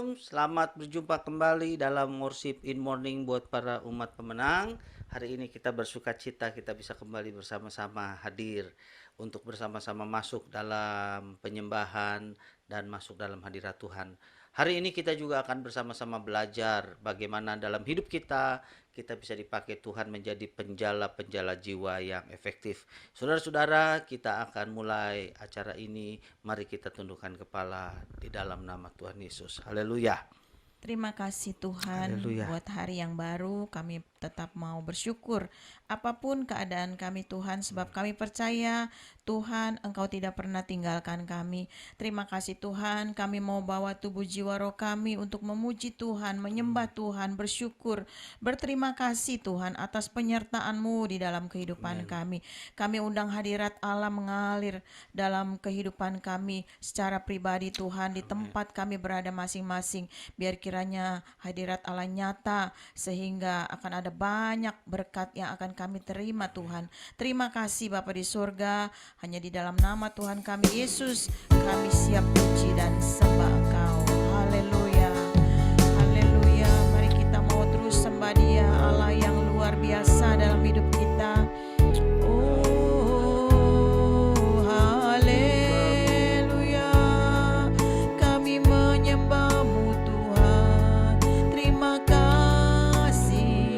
Shalom, selamat berjumpa kembali dalam Worship in Morning buat para umat pemenang. Hari ini kita bersuka cita kita bisa kembali bersama-sama hadir untuk bersama-sama masuk dalam penyembahan dan masuk dalam hadirat Tuhan. Hari ini kita juga akan bersama-sama belajar bagaimana dalam hidup kita bisa dipakai Tuhan menjadi penjala-penjala jiwa yang efektif. Saudara-saudara, kita akan mulai acara ini. Mari kita tundukkan kepala di dalam nama Tuhan Yesus. Haleluya. Terima kasih Tuhan. Haleluya. Buat hari yang baru, kami tetap mau bersyukur apapun keadaan kami Tuhan, sebab kami percaya Tuhan Engkau tidak pernah tinggalkan kami. Terima kasih Tuhan, kami mau bawa tubuh jiwa roh kami untuk memuji Tuhan, menyembah Tuhan, bersyukur, berterima kasih Tuhan atas penyertaan-Mu di dalam kehidupan kami. Kami undang hadirat Allah mengalir dalam kehidupan kami secara pribadi Tuhan, di tempat kami berada masing-masing. Biar kiranya hadirat Allah nyata, sehingga akan ada banyak berkat yang akan kami terima Tuhan. Terima kasih Bapa di surga, hanya di dalam nama Tuhan kami Yesus kami siap puji dan sembah Engkau. Haleluya, haleluya. Mari kita mau terus sembah Dia, Allah yang luar biasa dalam hidup kita. Oh haleluya, kami menyembah-Mu Tuhan. Terima kasih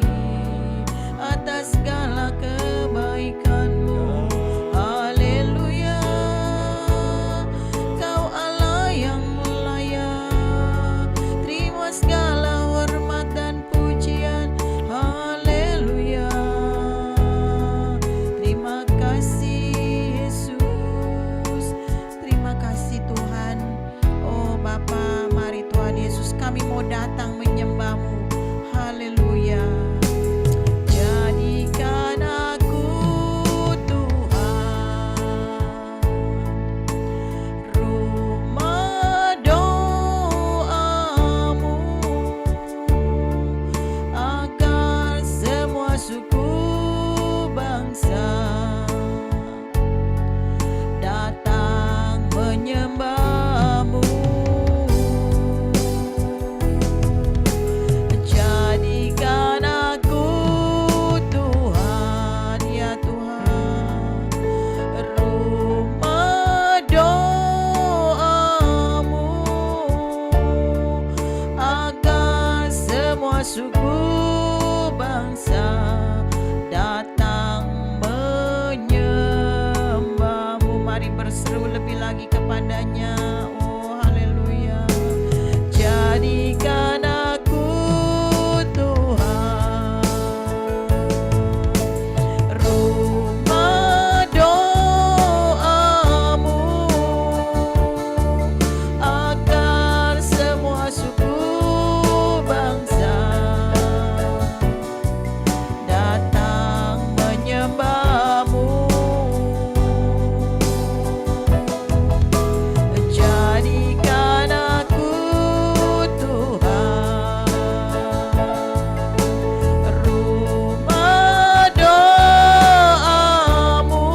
atas segala kebaikan-Mu. Haleluya, Kau Allah yang layak. Terima segala hormat dan pujian. Haleluya, terima kasih Yesus. Terima kasih Tuhan. Oh Bapa, mari Tuhan Yesus, kami mau datang menyembah-Mu. Haleluya. Jadikan aku Tuhan rumah doa-Mu, agar semua suku bangsa datang menyembah-Mu. Jadikan aku Tuhan, ya Tuhan, rumah doa-Mu, agar semua suku bangsa datang menyembah-Mu. Mari berseru lebih lagi kepadanya. Oh haleluya. Jadikan aku Tuhan rumah doa-Mu, agar semua suku bangsa datang menyembah-Mu. Jadikan aku Tuhan rumah doa-Mu,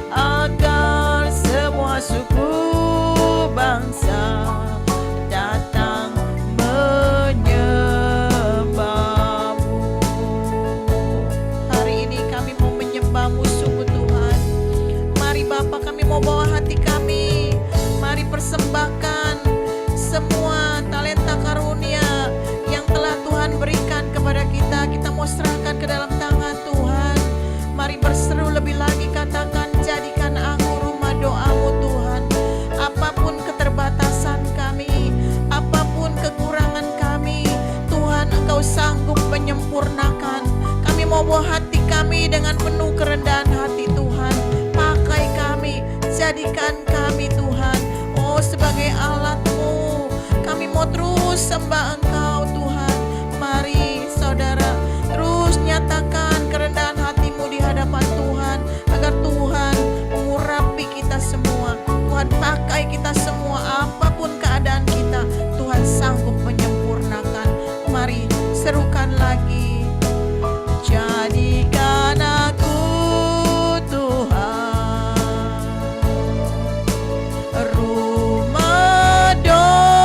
agar semua suku bangsa datang menyembah-Mu. Hari ini kami mau menyembah-Mu sungguh Tuhan. Mari Bapa, kami mau bawa hati kami. Mari persembahkan semua talenta karunia yang telah Tuhan berikan kepada kita. Kita mau serahkan ke dalam tangan Tuhan. Mari berseru lebih lagi, katakan, jadikan aku rumah doa-Mu Tuhan. Apapun keterbatasan kami, apapun kekurangan kami, Tuhan Engkau sanggup menyempurnakan. Kami mau bawa hati kami dengan penuh kerendahan hati Tuhan. Pakai kami, jadikan kami Tuhan, oh sebagai alat-Mu. Kami mau terus sembah Engkau Tuhan. Mari saudara, terus nyatakan kerendahan hatimu di hadapan Tuhan, agar Tuhan mengurapi kita semua. Tuhan pakai kita semua, apapun keadaan kita, Tuhan sanggup menyempurnakan. Mari serukan lagi. Jadikan aku Tuhan rumah doa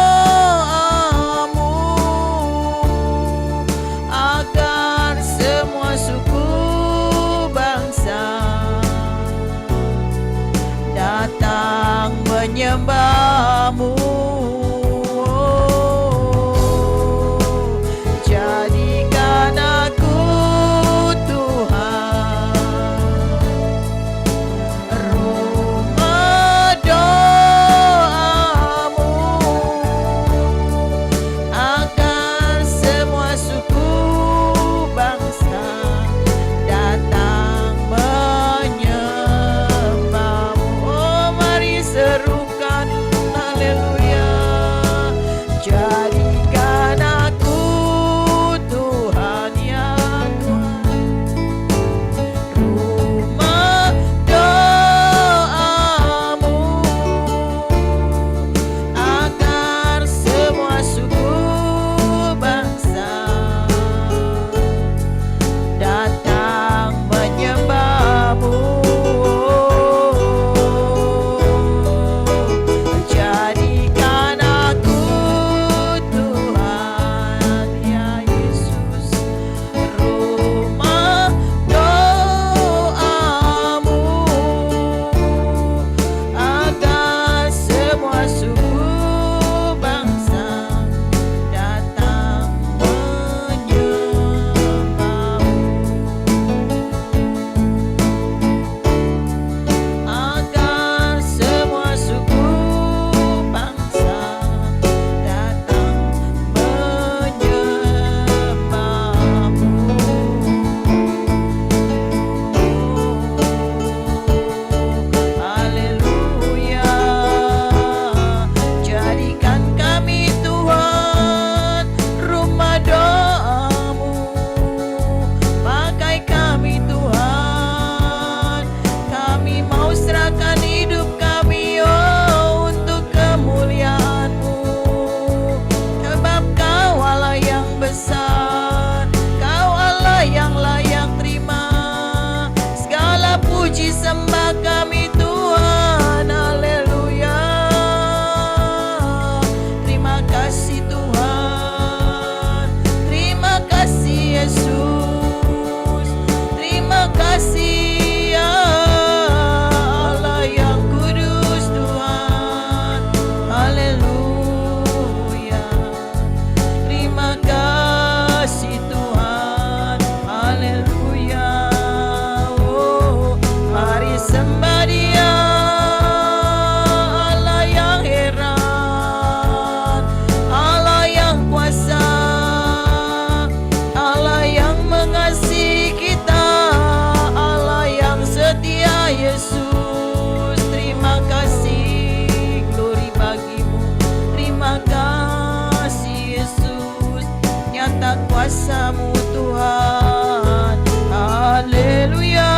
kuasa-Mu Tuhan. Haleluya,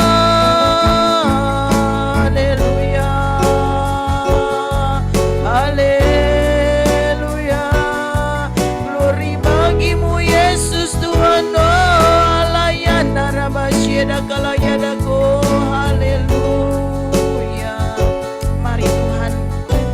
haleluya, haleluya. Glory bagimu Yesus Tuhan. Oh alayana rabasyeda kalayadago. Haleluya. Mari Tuhan,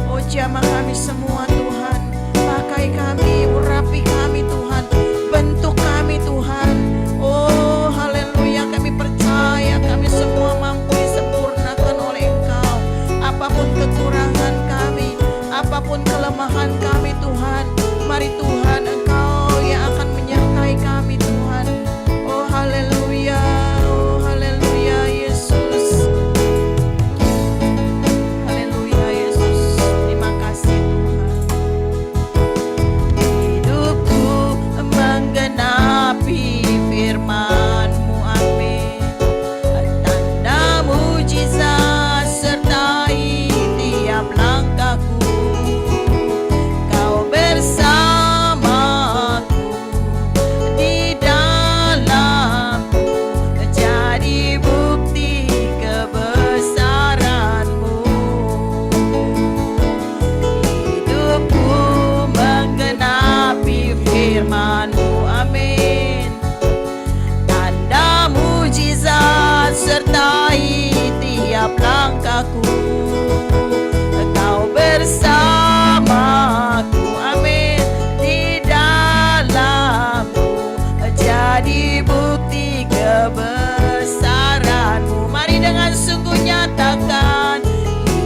oh jamah kami semua Tuhan, pakai kami, urapi kami Tuhan, bentuk kami Tuhan. Oh haleluya, kami percaya kami semua mampu disempurnakan oleh Engkau. Apapun kekurangan kami, apapun kelemahan kami Tuhan, mari Tuhan Engkau yang akan menyertai kami Tuhan. Oh haleluya, oh haleluya Yesus. Haleluya Yesus, terima kasih Tuhan. Hidupku menggenapi firman-Mu, amin. Tanda mujizat sertai tiap langkahku. Kau bersamaku di dalamku, jadi bukti kebesaran-Mu. Hidupku menggenapi firman-Mu, amin. Tanda mujizat sertai tiap langkahku. Kau bersamaku, amin. Di dalamku, jadi bukti kebesaran-Mu. Mari dengan sungguh nyatakan,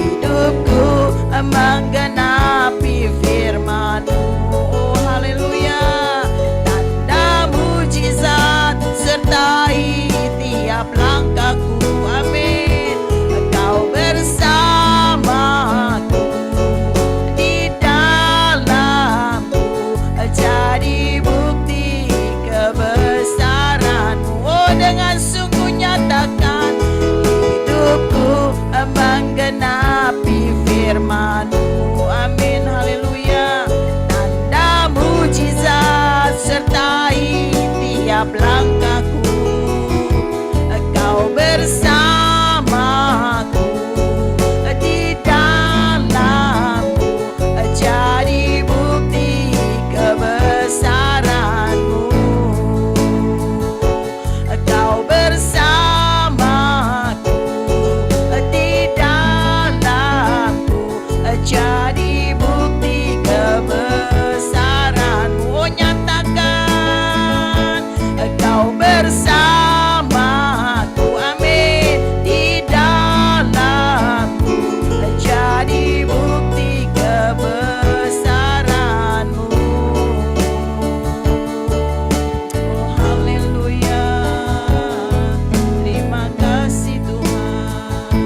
hidupku menggenapi firman-Mu. Oh haleluya, tanda mujizat sertai tiap langkahku, amin. Kau bersamaku di dalamku, jadi bukti kebesaran-Mu. Oh dengan sungguh nyatakan, hidupku menggenapi firman-Mu, amin. Haleluya, tanda mujizat sertai tiap langkahku. Kau bersamaku di dalamku, jadi bukti kebesaran-Mu. Kau bersamaku di dalamku, jadi bukti kebesaran-Mu. Oh nyatakan, Kau bersamaku, amin. Di dalamku, jadi bukti kebesaran-Mu. Oh haleluya, terima kasih Tuhan.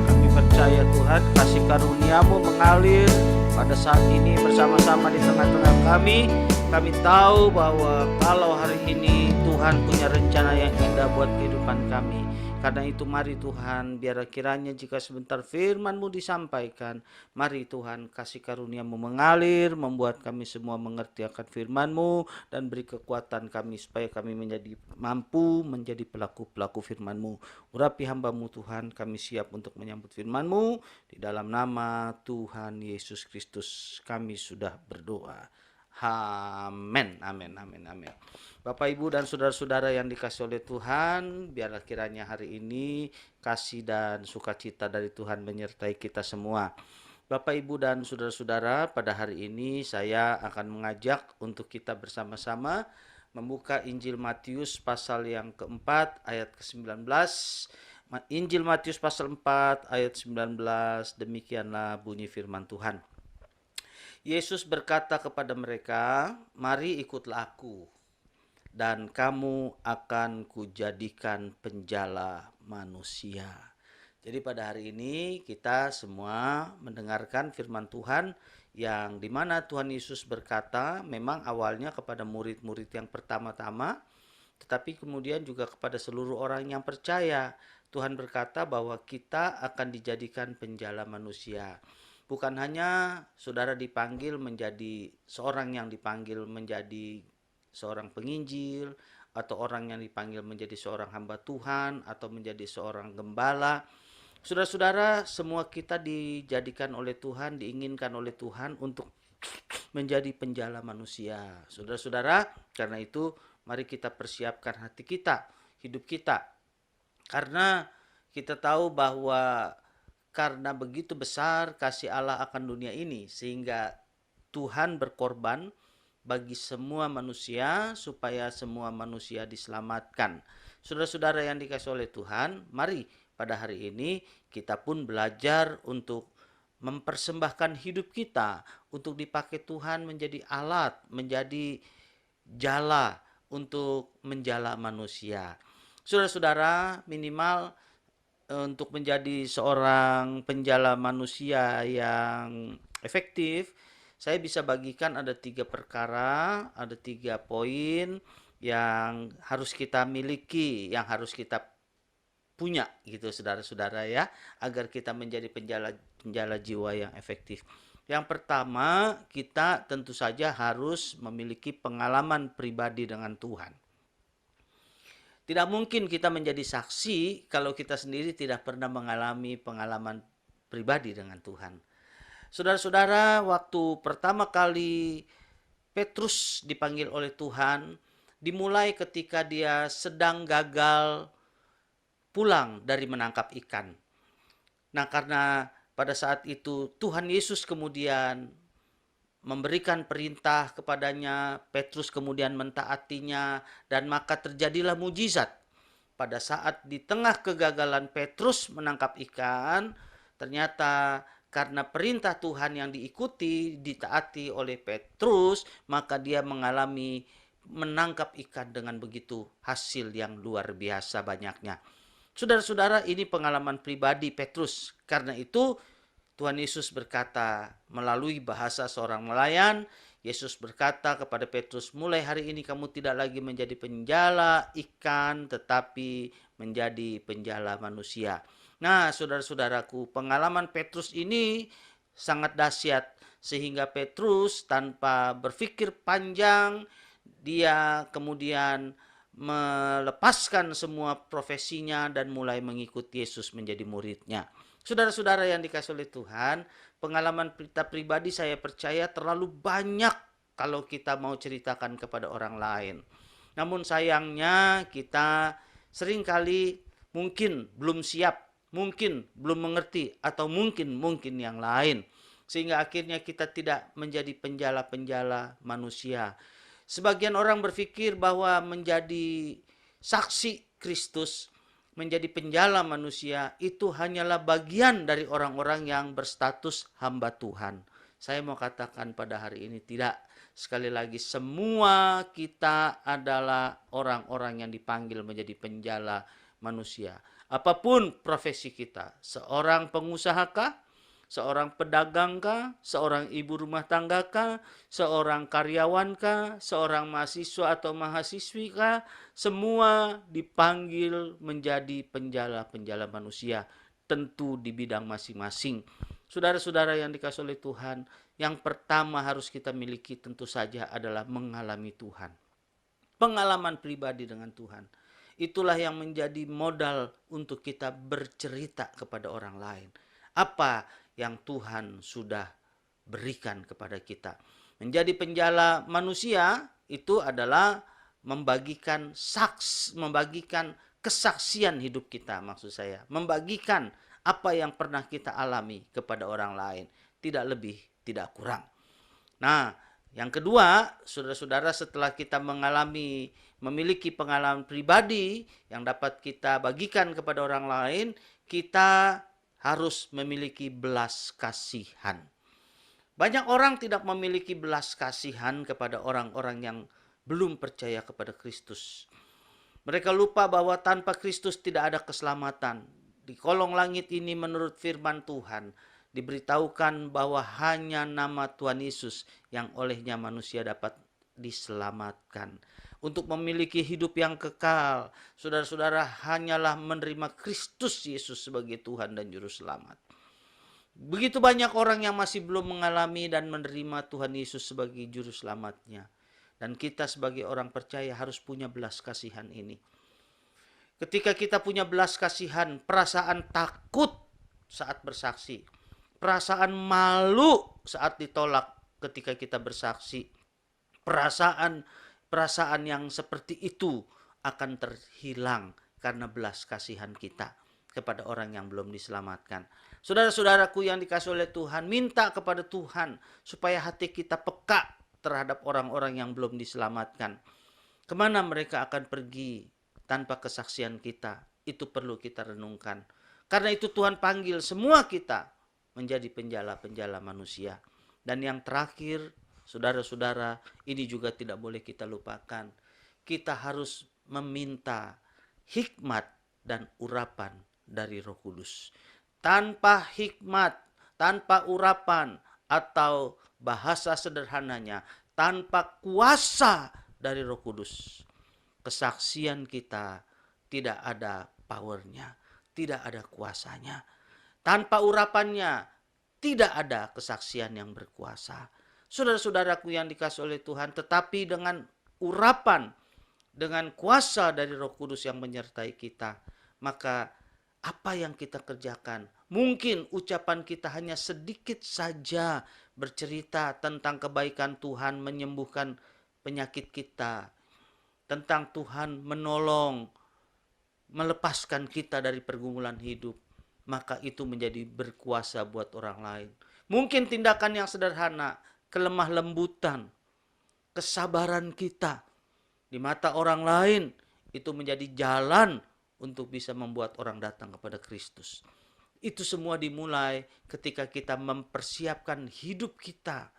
Kami percaya Tuhan, kasih karunia-Mu mengalir pada saat ini bersama-sama di tengah-tengah kami. Kami tahu bahwa kalau hari ini Tuhan punya rencana yang indah buat kehidupan kami. Karena itu mari Tuhan, biar kiranya jika sebentar firman-Mu disampaikan, mari Tuhan kasih karunia-Mu mengalir, membuat kami semua mengerti akan firman-Mu, dan beri kekuatan kami supaya kami menjadi mampu menjadi pelaku-pelaku firman-Mu. Urapi hamba-Mu Tuhan, kami siap untuk menyambut firman-Mu. Di dalam nama Tuhan Yesus Kristus kami sudah berdoa. Amin, amin, amin, amin. Bapak, Ibu, dan saudara-saudara yang dikasih oleh Tuhan, biarlah kiranya hari ini kasih dan sukacita dari Tuhan menyertai kita semua. Bapak, Ibu, dan saudara-saudara, pada hari ini saya akan mengajak untuk kita bersama-sama membuka Injil Matius pasal yang keempat ayat ke-19. Injil Matius pasal 4 ayat 19, demikianlah bunyi firman Tuhan. Yesus berkata kepada mereka, "Mari ikutlah aku, dan kamu akan kujadikan penjala manusia." Jadi pada hari ini kita semua mendengarkan firman Tuhan yang dimana Tuhan Yesus berkata memang awalnya kepada murid-murid yang pertama-tama, tetapi kemudian juga kepada seluruh orang yang percaya. Tuhan berkata bahwa kita akan dijadikan penjala manusia. Bukan hanya saudara dipanggil menjadi seorang yang dipanggil menjadi seorang penginjil, atau orang yang dipanggil menjadi seorang hamba Tuhan, atau menjadi seorang gembala. Saudara-saudara, semua kita dijadikan oleh Tuhan, diinginkan oleh Tuhan untuk menjadi penjala manusia. Saudara-saudara, karena itu mari kita persiapkan hati kita, hidup kita. Karena kita tahu bahwa karena begitu besar kasih Allah akan dunia ini, sehingga Tuhan berkorban bagi semua manusia supaya semua manusia diselamatkan. Saudara-saudara yang dikasihi oleh Tuhan, mari pada hari ini kita pun belajar untuk mempersembahkan hidup kita untuk dipakai Tuhan menjadi alat, menjadi jala untuk menjala manusia. Saudara-saudara, minimal untuk menjadi seorang penjala manusia yang efektif, saya bisa bagikan ada 3 perkara, ada 3 poin yang harus kita miliki, yang harus kita punya gitu saudara-saudara ya, agar kita menjadi penjala jiwa yang efektif. Yang pertama, kita tentu saja harus memiliki pengalaman pribadi dengan Tuhan. Tidak mungkin kita menjadi saksi kalau kita sendiri tidak pernah mengalami pengalaman pribadi dengan Tuhan. Saudara-saudara, waktu pertama kali Petrus dipanggil oleh Tuhan, dimulai ketika dia sedang gagal pulang dari menangkap ikan. Nah, karena pada saat itu Tuhan Yesus kemudian memberikan perintah kepadanya, Petrus kemudian mentaatinya, dan maka terjadilah mujizat. Pada saat di tengah kegagalan Petrus menangkap ikan, ternyata karena perintah Tuhan yang diikuti, ditaati oleh Petrus, maka dia mengalami menangkap ikan dengan begitu hasil yang luar biasa banyaknya. Saudara-saudara, ini pengalaman pribadi Petrus. Karena itu Tuhan Yesus berkata melalui bahasa seorang nelayan, Yesus berkata kepada Petrus, mulai hari ini kamu tidak lagi menjadi penjala ikan, tetapi menjadi penjala manusia. Nah, saudara-saudaraku, pengalaman Petrus ini sangat dahsyat, sehingga Petrus tanpa berpikir panjang, dia kemudian melepaskan semua profesinya dan mulai mengikuti Yesus menjadi muridnya. Saudara-saudara yang dikasihi oleh Tuhan, pengalaman kita pribadi saya percaya terlalu banyak kalau kita mau ceritakan kepada orang lain. Namun sayangnya kita seringkali mungkin belum siap, mungkin belum mengerti, atau mungkin yang lain. Sehingga akhirnya kita tidak menjadi penjala-penjala manusia. Sebagian orang berpikir bahwa menjadi saksi Kristus, menjadi penjala manusia, itu hanyalah bagian dari orang-orang yang berstatus hamba Tuhan. Saya mau katakan pada hari ini tidak. Sekali lagi, semua kita adalah orang-orang yang dipanggil menjadi penjala manusia. Apapun profesi kita, seorang pengusahakah, seorang pedagangkah, seorang ibu rumah tanggakah, seorang karyawankah, seorang mahasiswa atau mahasiswikah, semua dipanggil menjadi penjala-penjala manusia, tentu di bidang masing-masing. Saudara-saudara yang dikasihi oleh Tuhan, yang pertama harus kita miliki tentu saja adalah mengalami Tuhan. Pengalaman pribadi dengan Tuhan. Itulah yang menjadi modal untuk kita bercerita kepada orang lain. Apa yang Tuhan sudah berikan kepada kita. Menjadi penjala manusia itu adalah membagikan kesaksian hidup kita, maksud saya. Membagikan apa yang pernah kita alami kepada orang lain. Tidak lebih, tidak kurang. Nah, yang kedua, saudara-saudara, setelah kita memiliki pengalaman pribadi yang dapat kita bagikan kepada orang lain, kita harus memiliki belas kasihan. Banyak orang tidak memiliki belas kasihan kepada orang-orang yang belum percaya kepada Kristus. Mereka lupa bahwa tanpa Kristus tidak ada keselamatan. Di kolong langit ini menurut firman Tuhan, diberitahukan bahwa hanya nama Tuhan Yesus yang olehnya manusia dapat diselamatkan. Untuk memiliki hidup yang kekal, saudara-saudara, hanyalah menerima Kristus Yesus sebagai Tuhan dan Juru Selamat. Begitu banyak orang yang masih belum mengalami dan menerima Tuhan Yesus sebagai Juru Selamatnya. Dan kita sebagai orang percaya harus punya belas kasihan ini. Ketika kita punya belas kasihan, perasaan takut saat bersaksi, perasaan malu saat ditolak ketika kita bersaksi, perasaan yang seperti itu akan terhilang karena belas kasihan kita kepada orang yang belum diselamatkan. Saudara-saudaraku yang dikasihi oleh Tuhan, minta kepada Tuhan supaya hati kita peka terhadap orang-orang yang belum diselamatkan. Kemana mereka akan pergi tanpa kesaksian kita? Itu perlu kita renungkan. Karena itu Tuhan panggil semua kita menjadi penjala-penjala manusia. Dan yang terakhir, saudara-saudara, ini juga tidak boleh kita lupakan. Kita harus meminta hikmat dan urapan dari Roh Kudus. Tanpa hikmat, tanpa urapan, atau bahasa sederhananya, tanpa kuasa dari Roh Kudus, kesaksian kita tidak ada powernya, tidak ada kuasanya. Tanpa urapannya, tidak ada kesaksian yang berkuasa. Saudara-saudaraku yang dikasihi oleh Tuhan, tetapi dengan urapan, dengan kuasa dari Roh Kudus yang menyertai kita, maka apa yang kita kerjakan, mungkin ucapan kita hanya sedikit saja bercerita tentang kebaikan Tuhan menyembuhkan penyakit kita, tentang Tuhan menolong, melepaskan kita dari pergumulan hidup, maka itu menjadi berkuasa buat orang lain. Mungkin tindakan yang sederhana, kelemah lembutan, kesabaran kita di mata orang lain, itu menjadi jalan untuk bisa membuat orang datang kepada Kristus. Itu semua dimulai ketika kita mempersiapkan hidup kita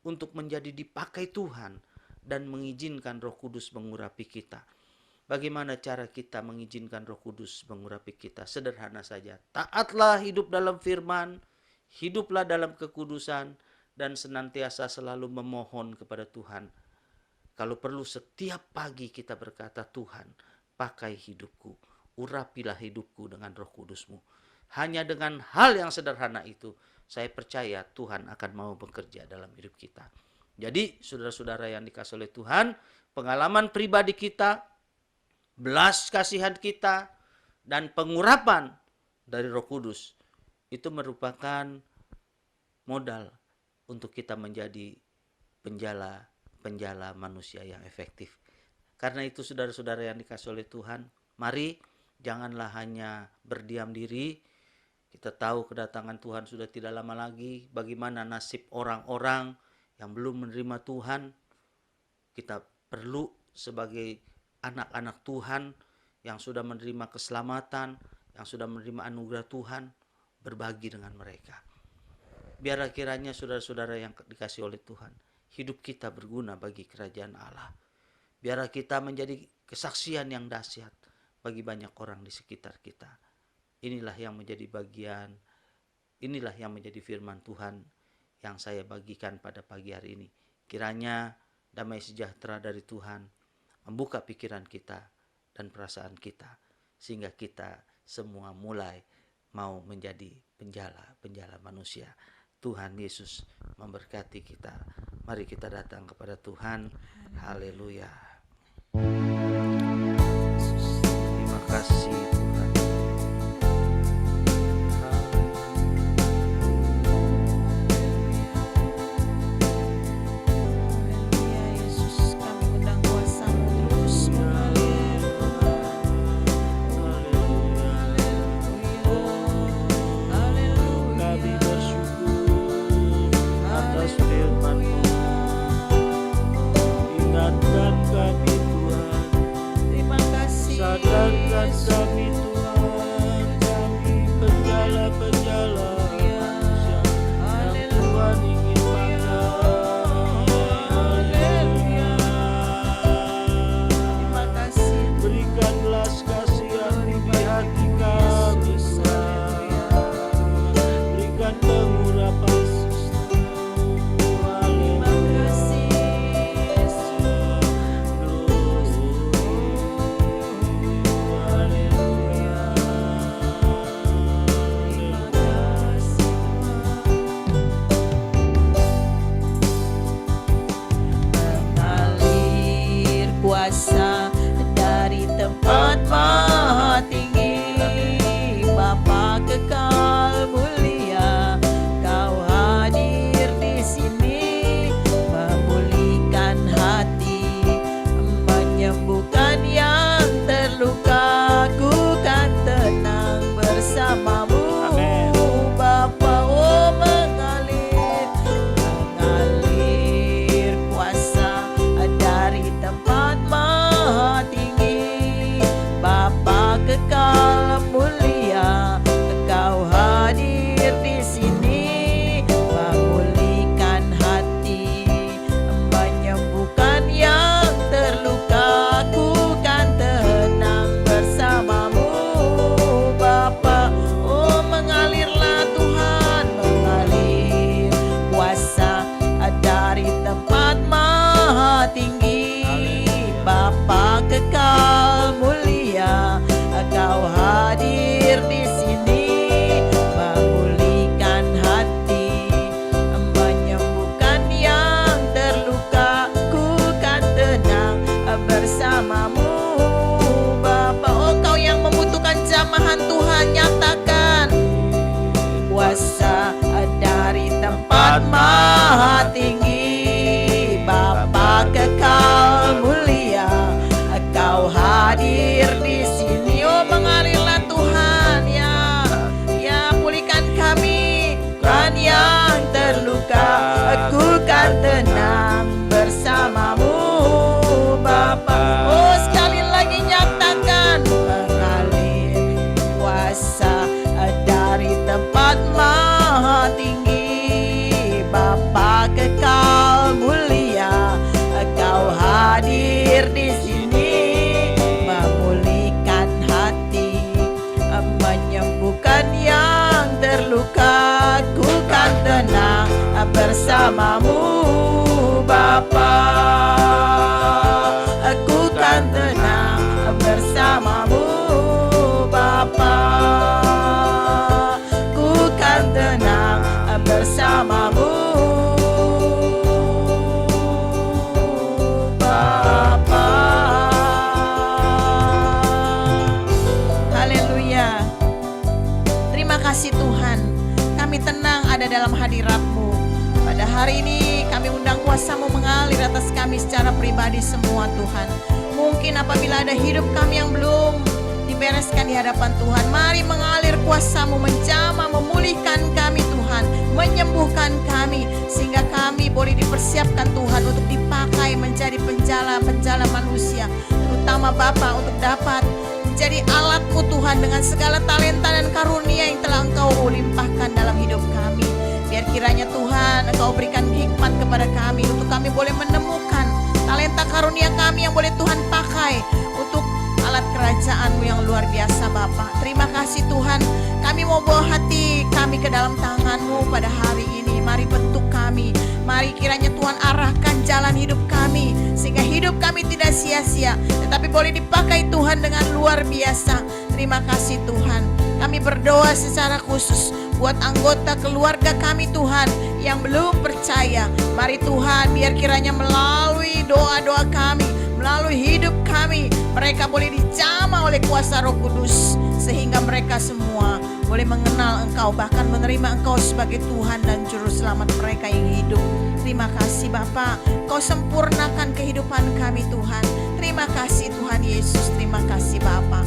untuk menjadi dipakai Tuhan dan mengizinkan Roh Kudus mengurapi kita. Bagaimana cara kita mengizinkan Roh Kudus mengurapi kita? Sederhana saja. Taatlah hidup dalam firman, hiduplah dalam kekudusan, dan senantiasa selalu memohon kepada Tuhan. Kalau perlu setiap pagi kita berkata, Tuhan, pakai hidupku, urapilah hidupku dengan Roh Kudus-Mu. Hanya dengan hal yang sederhana itu, saya percaya Tuhan akan mau bekerja dalam hidup kita. Jadi, saudara-saudara yang dikasihi oleh Tuhan, pengalaman pribadi kita, belas kasihan kita, dan pengurapan dari Roh Kudus, itu merupakan modal untuk kita menjadi penjala manusia yang efektif. Karena itu saudara-saudara yang dikasihi oleh Tuhan, mari janganlah hanya berdiam diri. Kita tahu kedatangan Tuhan sudah tidak lama lagi. Bagaimana nasib orang-orang yang belum menerima Tuhan? Kita perlu sebagai anak-anak Tuhan yang sudah menerima keselamatan, yang sudah menerima anugerah Tuhan, berbagi dengan mereka. Biar kiranya saudara-saudara yang dikasihi oleh Tuhan, hidup kita berguna bagi kerajaan Allah. Biar kita menjadi kesaksian yang dahsyat bagi banyak orang di sekitar kita. Inilah yang menjadi bagian, inilah yang menjadi firman Tuhan yang saya bagikan pada pagi hari ini. Kiranya damai sejahtera dari Tuhan membuka pikiran kita dan perasaan kita, sehingga kita semua mulai mau menjadi penjala manusia. Tuhan Yesus memberkati kita. Mari kita datang kepada Tuhan. Haleluya. Terima kasih Tuhan. Haleluya Yesus, kami undang kuasa-Mu terus mengalir. Kami bersyukur atas firman-Mu. Ingatkan kami Tuhan, Terima kasih sadarkan Yesus. kami kuasa dari tempat maha tinggi. Bapa kekal mulia, Kau hadir di sini, memulihkan hati, menyembuhkan yang terluka. Ku kan tenang bersamamu. Amin. Bapa, oh mengalir kuasa dari tempat maha tinggi. Bapa kekal mulia, Kau hadir di sini, memulihkan hati, menyembuhkan yang terluka. Ku kan tenang bersamamu. Bapa, oh mengalirlah Tuhan, mengalir kuasa dari tempat maha tinggi. Bapa kekal mulia, Kau hadir di sini, memulihkan hati, menyembuhkan yang terluka. Ku kan tenang bersamamu. Bapa, oh Kau yang membutuhkan jamahan Tuhan, nyatakan kuasa dari tempat maha tinggi. Bapa kekal mulia, Kau hadir di sini. Oh mengalirlah Tuhan, ya pulihkan kami kan yang terluka. Aku kan tenang bersamamu. Bapa, oh sekali lagi nyatakan mengalir kuasa dari tempat maha tinggi. Bapa kekal mulia, Kau hadir di sini, memulihkan hati, menyembuhkan yang terluka. Ku kan tenang bersamamu. Bapa, aku kan tenang bersamamu. Bapa, ku kan tenang bersamamu. Bapa. Haleluya. Terima kasih Tuhan, kami tenang ada dalam hadirat-Mu. Pada hari ini kami undang kuasa-Mu mengalir atas kami secara pribadi semua Tuhan. Mungkin apabila ada hidup kami yang belum dibereskan di hadapan Tuhan, mari mengalir kuasa-Mu menjamah, memulihkan kami Tuhan, menyembuhkan kami, sehingga kami boleh dipersiapkan Tuhan untuk dipakai menjadi penjala manusia, terutama Bapa, untuk dapat menjadi alat-Mu Tuhan dengan segala talenta dan karunia yang telah Engkau limpahkan dalam hidup kami. Biar kiranya Tuhan Engkau berikan hikmat kepada kami untuk kami boleh menemukan talenta karunia kami yang boleh Tuhan pakai untuk alat kerajaan-Mu yang luar biasa Bapa. Terima kasih Tuhan, kami mau bawa hati kami ke dalam tangan-Mu pada hari ini. Mari bentuk kami, mari kiranya Tuhan arahkan jalan hidup kami, sehingga hidup kami tidak sia-sia, tetapi boleh dipakai Tuhan dengan luar biasa. Terima kasih Tuhan. Kami berdoa secara khusus buat anggota keluarga kami Tuhan yang belum percaya. Mari Tuhan, biar kiranya melalui doa-doa kami, melalui hidup kami, mereka boleh dijamah oleh kuasa Roh Kudus, sehingga mereka semua boleh mengenal Engkau, bahkan menerima Engkau sebagai Tuhan dan Juru Selamat mereka yang hidup. Terima kasih Bapa, Kau sempurnakan kehidupan kami Tuhan. Terima kasih Tuhan Yesus, terima kasih Bapa.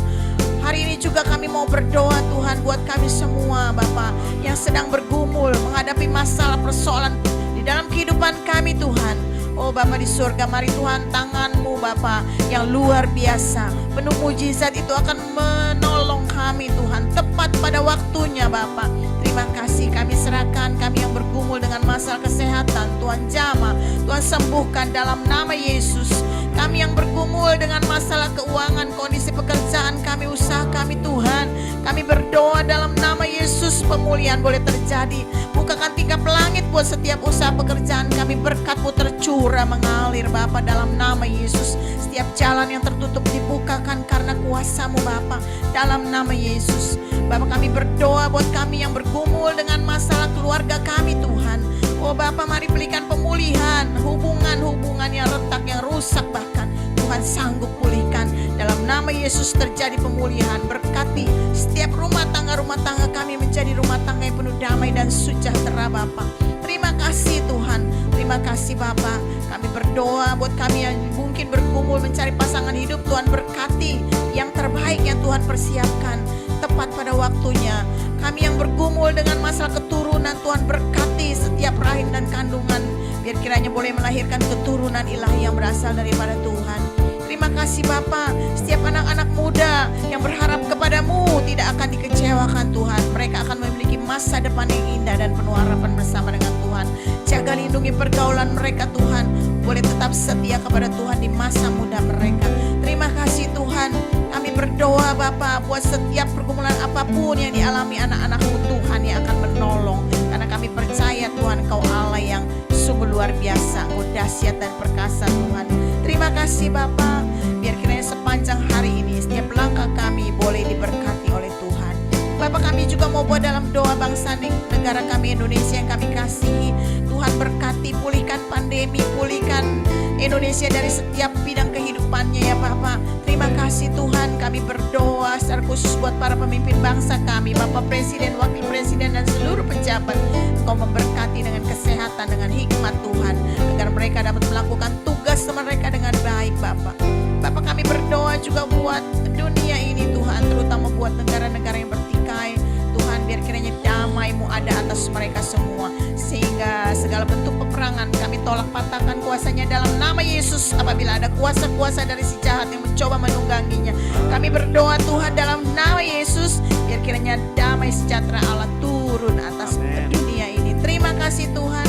Hari ini juga kami mau berdoa Tuhan buat kami semua Bapa yang sedang bergumul menghadapi masalah persoalan di dalam kehidupan kami Tuhan. Oh Bapa di surga, mari Tuhan tangan-Mu Bapa yang luar biasa, penuh mujizat itu akan menolong kami Tuhan tepat pada waktunya Bapa. Terima kasih, kami serahkan kami yang bergumul dengan masalah kesehatan, Tuhan jamah, Tuhan sembuhkan dalam nama Yesus. Kami yang bergumul dengan masalah keuangan, kondisi pekerjaan kami, usaha kami Tuhan, kami berdoa dalam nama Yesus, pemulihan boleh terjadi. Bukakan tingkap langit buat setiap usaha pekerjaan kami, berkat-Mu tercurah mengalir Bapa dalam nama Yesus. Setiap jalan yang tertutup dibukakan karena kuasa-Mu Bapa dalam nama Yesus. Bapa, kami berdoa buat kami yang bergumul dengan masalah keluarga kami Tuhan. Oh Bapa, mari berikan pemulihan hubungan-hubungan yang retak, yang rusak bahkan. Tuhan Tuhan sanggup pulihkan. Dalam nama Yesus terjadi pemulihan. Berkati setiap rumah tangga kami menjadi rumah tangga yang penuh damai dan sejahtera Bapa. Terima kasih Tuhan. Terima kasih Bapa. Kami berdoa buat kami yang mungkin bergumul mencari pasangan hidup. Tuhan berkati yang terbaik yang Tuhan persiapkan tepat pada waktunya. Kami yang bergumul dengan masalah keturunan, Tuhan berkati setiap rahim dan kandungan. Biar kiranya boleh melahirkan keturunan ilahi yang berasal daripada Tuhan. Terima kasih Bapa. Setiap anak-anak muda yang berharap kepadamu tidak akan dikecewakan Tuhan. Mereka akan memiliki masa depan yang indah dan penuh harapan bersama dengan Tuhan. Jaga lindungi pergaulan mereka Tuhan. Boleh tetap setia kepada Tuhan di masa muda mereka. Terima kasih Tuhan. Kami berdoa Bapa buat setiap pergumulan apapun yang dialami anak-anak-Mu Tuhan yang akan menolong. Karena kami percaya Tuhan Engkau Allah yang sungguh luar biasa, dahsyat dan perkasa Tuhan. Terima kasih Bapa. Biar kiranya sepanjang hari ini setiap langkah kami boleh diberkati oleh Tuhan. Bapak, kami juga mau buat dalam doa bangsa negara kami Indonesia yang kami kasihi. Tuhan berkati, pulihkan pandemi, pulihkan Indonesia dari setiap bidang kehidupannya ya Bapak. Terima kasih Tuhan. Kami berdoa secara khusus buat para pemimpin bangsa kami, Bapak Presiden, Wakil Presiden dan seluruh pejabat. Engkau memberkati dengan kesehatan, dengan hikmat Tuhan, agar mereka dapat melakukan tugas mereka dengan baik Bapak. Bapak, kami berdoa juga buat dunia ini Tuhan, terutama buat negara-negara yang bertikai. Tuhan, biar kiranya damai-Mu ada atas mereka semua, sehingga segala bentuk peperangan kami tolak patahkan kuasanya dalam nama Yesus. Apabila ada kuasa-kuasa dari si jahat yang mencoba menungganginya, kami berdoa Tuhan dalam nama Yesus, biar kiranya damai sejahtera Allah turun atas dunia ini. Terima kasih Tuhan.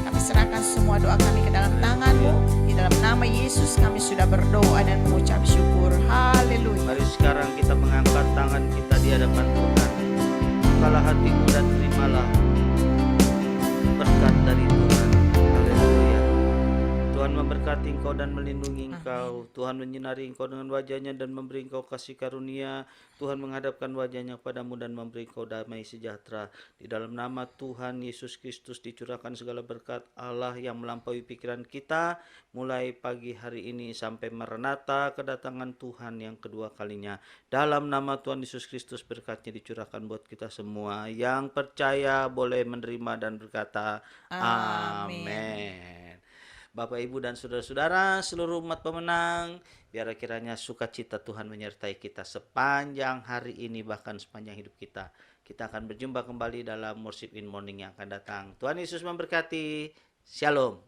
Kami serahkan semua doa kami ke dalam tangan-Mu. Di dalam nama Yesus kami sudah berdoa dan mengucap syukur. Haleluya. Mari sekarang kita mengangkat tangan kita di hadapan Tuhan. Bukalah hatimu dan terimalah berkat dari Tuhan. Haleluya. Tuhan memberkati engkau dan melindungi engkau. Tuhan menyinari engkau dengan wajahnya dan memberi engkau kasih karunia. Tuhan menghadapkan wajahnya kepadamu dan memberi engkau damai sejahtera. Di dalam nama Tuhan Yesus Kristus dicurahkan segala berkat Allah yang melampaui pikiran kita, mulai pagi hari ini sampai Maranatha, kedatangan Tuhan yang kedua kalinya. Dalam nama Tuhan Yesus Kristus berkatnya dicurahkan buat kita semua. Yang percaya boleh menerima dan berkata amin. Bapak, Ibu, dan saudara-saudara seluruh umat pemenang, biar kiranya sukacita Tuhan menyertai kita sepanjang hari ini, bahkan sepanjang hidup kita. Kita akan berjumpa kembali dalam Worship in Morning yang akan datang. Tuhan Yesus memberkati. Shalom.